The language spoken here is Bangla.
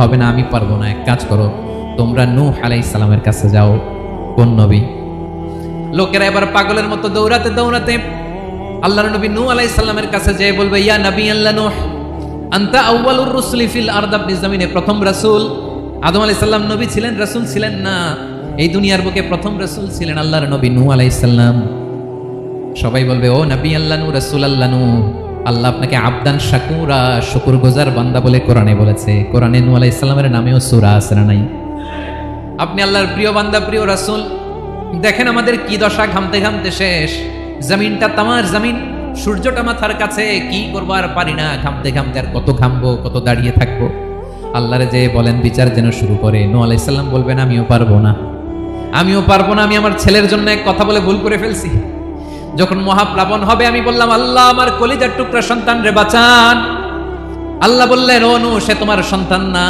হবে না, আমি পারবো না। এক কাজ করো, তোমরা নূহ আলাইহিস সালামের কাছে যাও। কোন নবী? লোকেরা এবার পাগলের মতো দৌড়াতে দৌড়াতে আল্লাহর নবী নূহ আলাইহিস সালামের কাছে যেয়ে বলবে, ইয়া নবী আল্লাহ নূহ, আনতা আউয়ালুর রুসুলি ফিল আরদ, আপনি জমিনে প্রথম রাসূল। আদম আলাইহিস সালাম নবী ছিলেন, রাসূল ছিলেন না। এই দুনিয়ার বুকে প্রথম রাসূল ছিলেন আল্লাহর নবী নূহ আলাইহিস সালাম। সবাই বলবে, ও নবী আল্লাহ নূহ, রাসূল আল্লাহ নূহ, আল্লাহ আপনাকে আবদান শাকুরা, শুকরগুজার বান্দা বলে কোরআনে বলেছে। কোরআনে নূহ আলাইহিস সালামের নামেও সূরা আছে না নাই? আপনি আল্লাহর প্রিয় বান্দা, প্রিয় রাসূল। দেখেন আমাদের কি দশা, ঘামতে ঘামতে শেষ। জমিনটা তামার জমিন, সূর্যটা মাথার কাছে, কি করবো আর পারি না, ঘামতে ঘামতে আর কত ঘামবো, কত দাঁড়িয়ে থাকবো। আল্লাহরে যে বলেন বিচার যেন শুরু করে। নূহ আলাইহিস সালাম বলবেন, আমিও পারবো না, আমিও পারবো না, আমি আমার ছেলের জন্য এক কথা বলে ভুল করে ফেলছি। যখন মহাপ্লাবন হবে আমি বললাম, আল্লাহ আমার কলিজার টুকরা সন্তান রে বাঁচান। আল্লাহ বললেন, ও নূহ, সে তোমার সন্তান না।